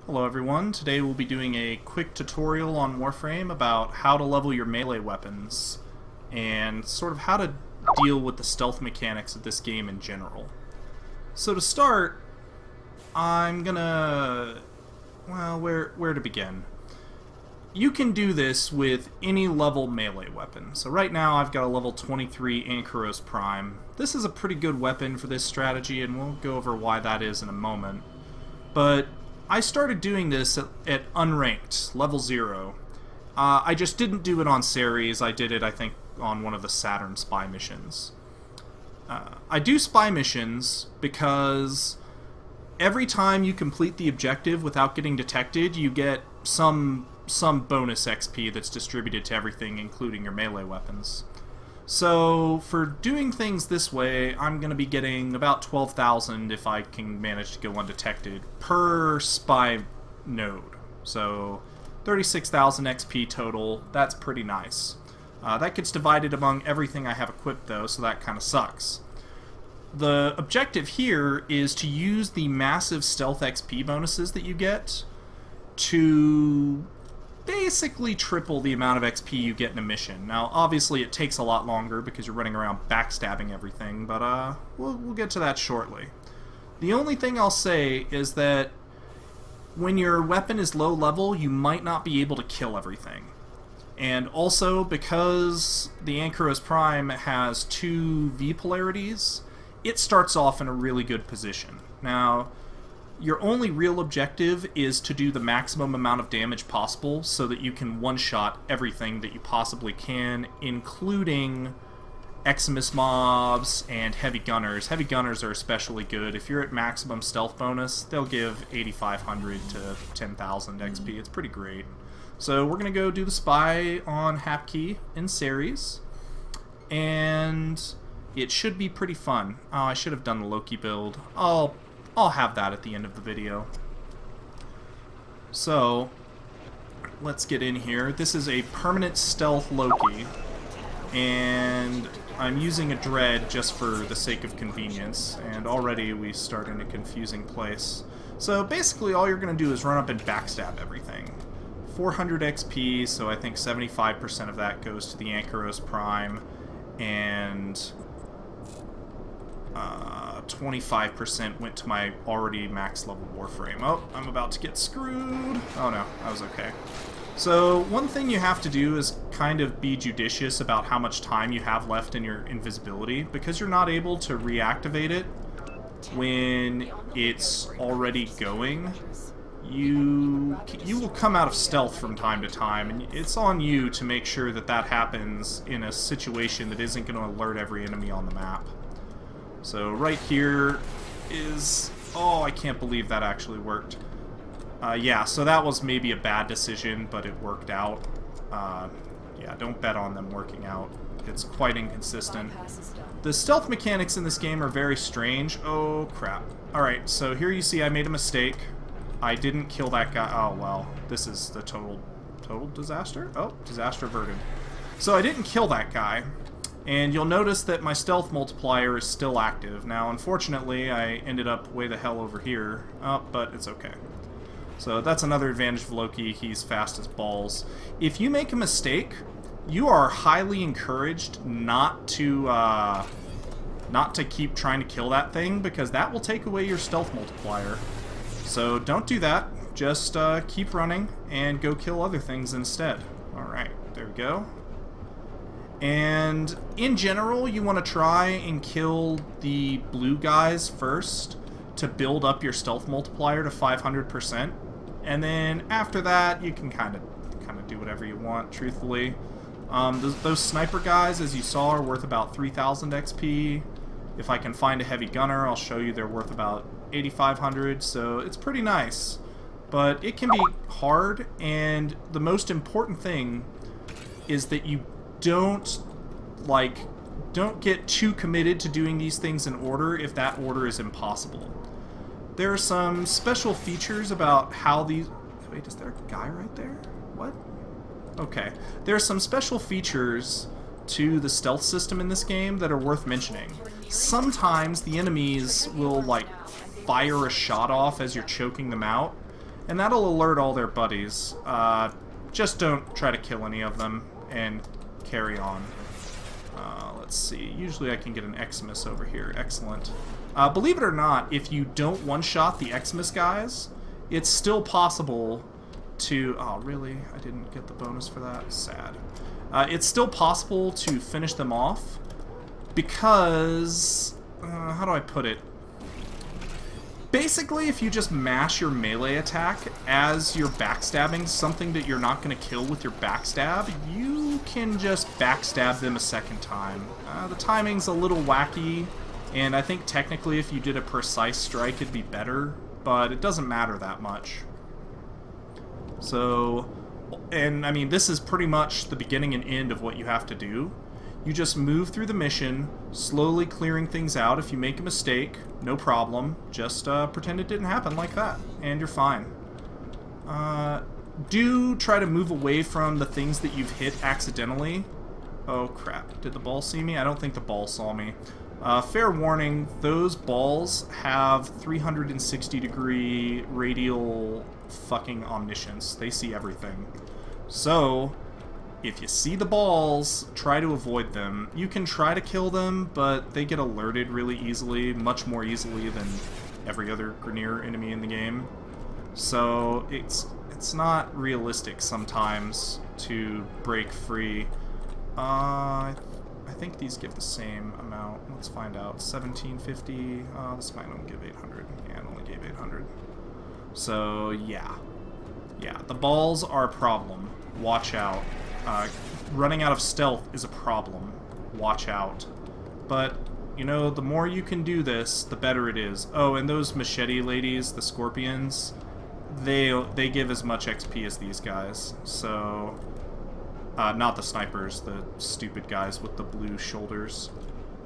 Hello everyone, today we'll be doing a quick tutorial on Warframe about how to level your melee weapons and sort of how to deal with the stealth mechanics of this game in general. So to start, I'm gonna... well, where to begin? You can do this with any level melee weapon. So right now I've got a level 23 Ankyros Prime. This is a pretty good weapon for this strategy and we'll go over why that is in a moment. But I started doing this at unranked, level 0. I just didn't do it on Ceres. I did it, I think, on one of the Saturn spy missions. I do spy missions because every time you complete the objective without getting detected, you get some bonus XP that's distributed to everything, including your melee weapons. So, for doing things this way, I'm going to be getting about 12,000 if I can manage to go undetected per spy node. So, 36,000 XP total, that's pretty nice. That gets divided among everything I have equipped though, so that kind of sucks. The objective here is to use the massive stealth XP bonuses that you get to basically triple the amount of XP you get in a mission. Now, obviously, it takes a lot longer because you're running around backstabbing everything, but we'll get to that shortly. The only thing I'll say is that when your weapon is low level, you might not be able to kill everything. And also, because the Ankyros Prime has 2 V polarities, it starts off in a really good position. Now, your only real objective is to do the maximum amount of damage possible so that you can one-shot everything that you possibly can, including Eximus mobs and heavy gunners. Heavy gunners are especially good. If you're at maximum stealth bonus, they'll give 8,500 to 10,000 XP. It's pretty great. So we're going to go do the spy on Hapke in Ceres, and it should be pretty fun. Oh, I should have done the Loki build. I'll have that at the end of the video. So, let's get in here. This is a permanent stealth Loki, and I'm using a dread just for the sake of convenience, and already we start in a confusing place. So basically all you're going to do is run up and backstab everything. 400 XP, so I think 75% of that goes to the Ankyros Prime, and 25% went to my already max level Warframe. Oh, I'm about to get screwed. Oh no, that was okay. So one thing you have to do is kind of be judicious about how much time you have left in your invisibility, because you're not able to reactivate it when it's already going. You will come out of stealth from time to time, and it's on you to make sure that that happens in a situation that isn't going to alert every enemy on the map. So right here is... oh, I can't believe that actually worked. Yeah, so that was maybe a bad decision, but it worked out. Yeah, don't bet on them working out. It's quite inconsistent. The stealth mechanics in this game are very strange. Oh, crap. Alright, so here you see I made a mistake. I didn't kill that guy. Oh, well, this is the total disaster? Oh, disaster averted. So I didn't kill that guy. And you'll notice that my stealth multiplier is still active. Now, unfortunately, I ended up way the hell over here. Oh, but it's okay. So that's another advantage of Loki. He's fast as balls. If you make a mistake, you are highly encouraged not to keep trying to kill that thing, because that will take away your stealth multiplier. So don't do that. Just keep running and go kill other things instead. Alright, there we go. And in general, you want to try and kill the blue guys first to build up your stealth multiplier to 500%. And then after that, you can kind of do whatever you want, truthfully. Those sniper guys, as you saw, are worth about 3,000 XP. If I can find a heavy gunner, I'll show you they're worth about 8,500, so it's pretty nice. But it can be hard, and the most important thing is that you don't get too committed to doing these things in order if that order is impossible. There are some special features about how these... wait, is there a guy right there? What? Okay. There are some special features to the stealth system in this game that are worth mentioning. Sometimes the enemies will, like, fire a shot off as you're choking them out, and that'll alert all their buddies. Just don't try to kill any of them, and carry on. Let's see. Usually I can get an Xmas over here. Excellent. Believe it or not, if you don't one-shot the Xmas guys, it's still possible to... Oh, really? I didn't get the bonus for that? Sad. It's still possible to finish them off because... how do I put it? Basically, if you just mash your melee attack as you're backstabbing something that you're not going to kill with your backstab, you can just backstab them a second time. The timing's a little wacky, and I think technically if you did a precise strike it'd be better, but it doesn't matter that much. So, and I mean, this is pretty much the beginning and end of what you have to do. You just move through the mission, slowly clearing things out. If you make a mistake, no problem. Just pretend it didn't happen like that, and you're fine. Do try to move away from the things that you've hit accidentally. Oh crap, did the ball see me? I don't think the ball saw me. Fair warning, those balls have 360-degree radial fucking omniscience. They see everything. So... if you see the balls, try to avoid them. You can try to kill them, but they get alerted really easily, much more easily than every other Grineer enemy in the game. So it's not realistic sometimes to break free. I think these give the same amount. Let's find out. 1750. This might only give 800. Yeah, it only gave 800. So yeah. Yeah, the balls are a problem. Watch out. Running out of stealth is a problem. Watch out. But, you know, the more you can do this, the better it is. Oh, and those machete ladies, the scorpions, they give as much XP as these guys. So, not the snipers, the stupid guys with the blue shoulders.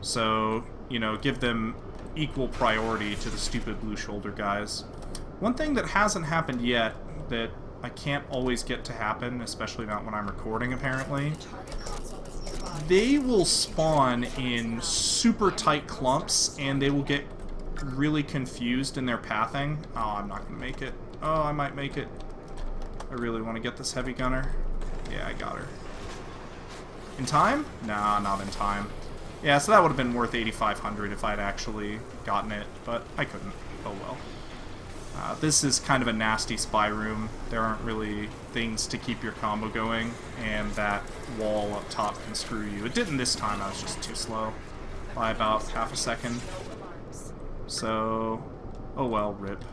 So, you know, give them equal priority to the stupid blue shoulder guys. One thing that hasn't happened yet that I can't always get to happen, especially not when I'm recording, apparently. They will spawn in super tight clumps, and they will get really confused in their pathing. Oh, I'm not going to make it. Oh, I might make it. I really want to get this heavy gunner. Yeah, I got her. In time? Nah, not in time. Yeah, so that would have been worth 8,500 if I'd actually gotten it, but I couldn't. Oh well. This is kind of a nasty spy room. There aren't really things to keep your combo going, and that wall up top can screw you. It didn't this time, I was just too slow by about half a second. So, oh well, rip.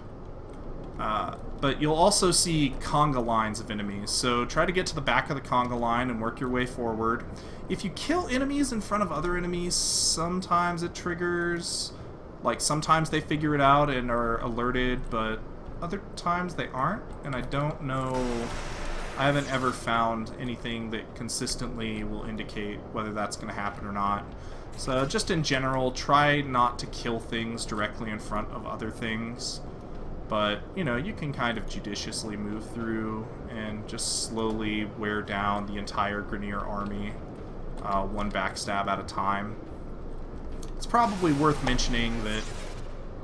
But you'll also see conga lines of enemies, so try to get to the back of the conga line and work your way forward. If you kill enemies in front of other enemies, sometimes it triggers... Like, sometimes they figure it out and are alerted, but other times they aren't, and I don't know... I haven't ever found anything that consistently will indicate whether that's going to happen or not. So, just in general, try not to kill things directly in front of other things. But, you know, you can kind of judiciously move through and just slowly wear down the entire Grineer army, one backstab at a time. It's probably worth mentioning that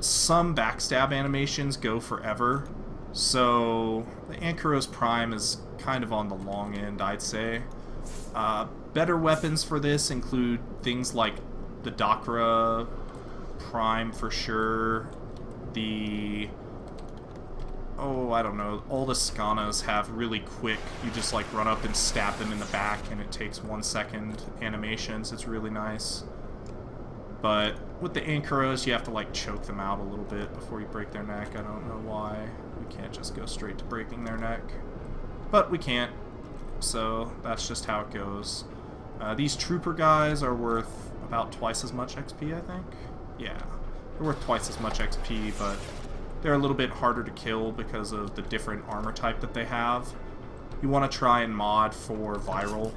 some backstab animations go forever, so the Ankyros Prime is kind of on the long end, I'd say. Better weapons for this include things like the Dakra Prime for sure, the... oh, I don't know, all the Skanas have really quick, you just like run up and stab them in the back and it takes 1 second animations, it's really nice. But with the Ankyros, you have to like choke them out a little bit before you break their neck. I don't know why. We can't just go straight to breaking their neck. But we can't. So that's just how it goes. These trooper guys are worth about twice as much XP, I think. Yeah, they're worth twice as much XP, but they're a little bit harder to kill because of the different armor type that they have. You want to try and mod for viral.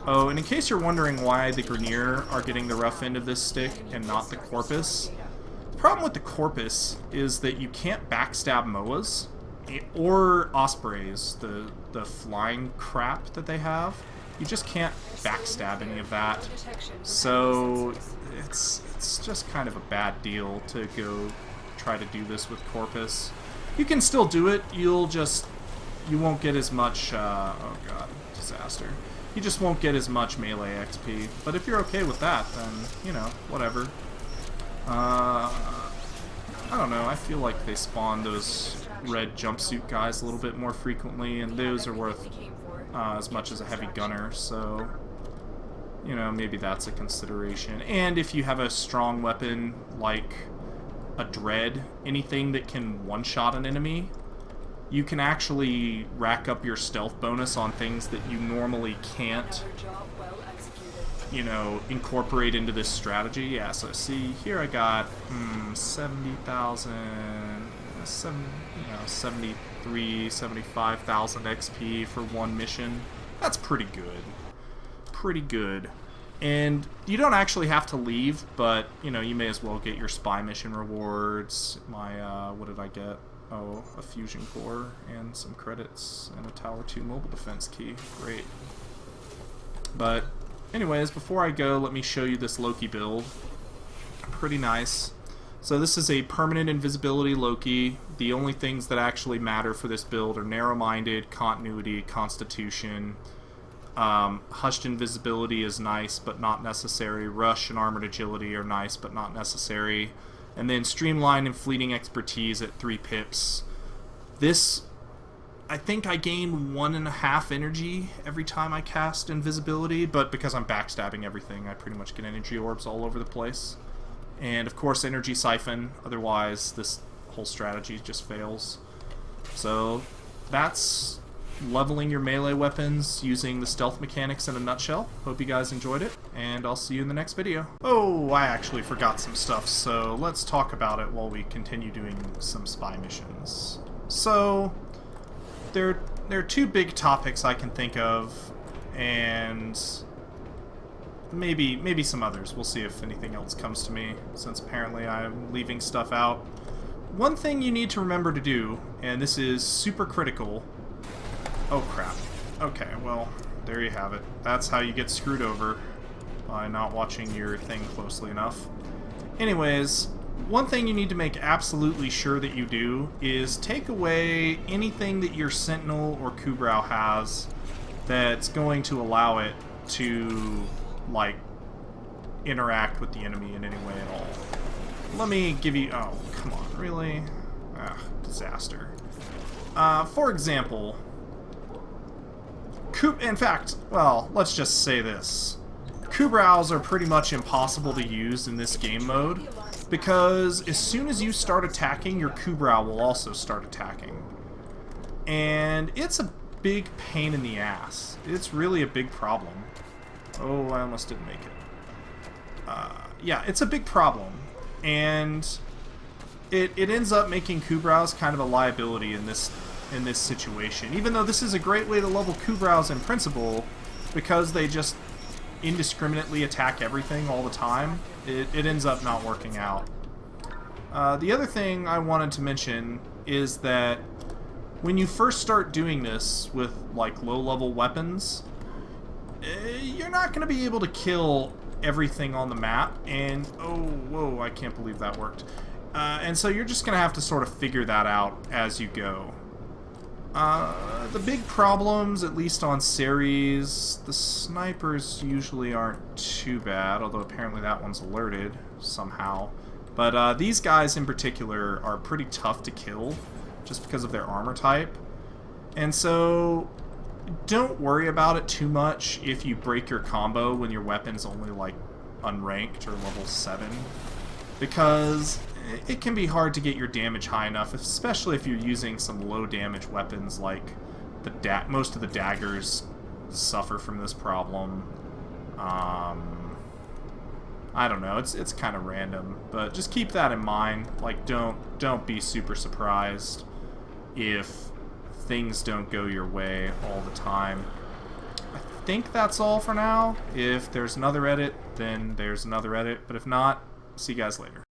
Oh, and in case you're wondering why the Grineer are getting the rough end of this stick and not the Corpus, the problem with the Corpus is that you can't backstab MOAs or Ospreys, the flying crap that they have. You just can't backstab any of that. So it's just kind of a bad deal to go try to do this with Corpus. You can still do it, you won't get as much, oh god, disaster. You just won't get as much melee XP. But if you're okay with that, then, you know, whatever. I don't know, I feel like they spawn those red jumpsuit guys a little bit more frequently, and those are worth as much as a heavy gunner, so, you know, maybe that's a consideration. And if you have a strong weapon like a dread, anything that can one-shot an enemy, you can actually rack up your stealth bonus on things that you normally can't, you know, incorporate into this strategy. Yeah, so see, here I got 70,000, 73, 75,000 XP for one mission. That's pretty good. Pretty good. And you don't actually have to leave, but, you know, you may as well get your spy mission rewards. My, what did I get? Oh, a fusion core and some credits and a Tower 2 mobile defense key. Great. But, anyways, before I go, let me show you this Loki build. Pretty nice. So this is a permanent invisibility Loki. The only things that actually matter for this build are narrow-minded, continuity, constitution. Hushed invisibility is nice, but not necessary. Rush and armored agility are nice, but not necessary. And then streamline and fleeting expertise at 3 pips. This, I think I gain 1.5 energy every time I cast invisibility, but because I'm backstabbing everything, I pretty much get energy orbs all over the place. And of course energy siphon, otherwise this whole strategy just fails. So that's leveling your melee weapons using the stealth mechanics in a nutshell. Hope you guys enjoyed it, and I'll see you in the next video. Oh, I actually forgot some stuff, so let's talk about it while we continue doing some spy missions. So, there are 2 big topics I can think of, and maybe some others. We'll see if anything else comes to me, since apparently I'm leaving stuff out. One thing you need to remember to do, and this is super critical. Oh crap. Okay, well, there you have it. That's how you get screwed over by not watching your thing closely enough. Anyways, one thing you need to make absolutely sure that you do is take away anything that your Sentinel or Kubrau has that's going to allow it to, like, interact with the enemy in any way at all. Let me give you... Oh, come on, really? Ah, disaster. For example... In fact, well, let's just say this. Kubraus are pretty much impossible to use in this game mode, because as soon as you start attacking, your Kubrau will also start attacking. And it's a big pain in the ass. It's really a big problem. Oh, I almost didn't make it. Yeah, it's a big problem. And it ends up making Kubraus kind of a liability in this situation, even though this is a great way to level Kubraus in principle, because they just indiscriminately attack everything all the time. It ends up not working out. The other thing I wanted to mention is that when you first start doing this with, like, low-level weapons, you're not going to be able to kill everything on the map, and oh, whoa, I can't believe that worked. And so you're just going to have to sort of figure that out as you go. The big problems, at least on Ceres, the snipers usually aren't too bad, although apparently that one's alerted somehow. But these guys in particular are pretty tough to kill, just because of their armor type. And so, don't worry about it too much if you break your combo when your weapon's only, like, unranked or level 7. Because it can be hard to get your damage high enough, especially if you're using some low damage weapons like most of the daggers suffer from this problem. I don't know, it's kind of random, but just keep that in mind. Like, don't be super surprised if things don't go your way all the time. I think that's all for now. If there's another edit, then there's another edit, but if not, see you guys later.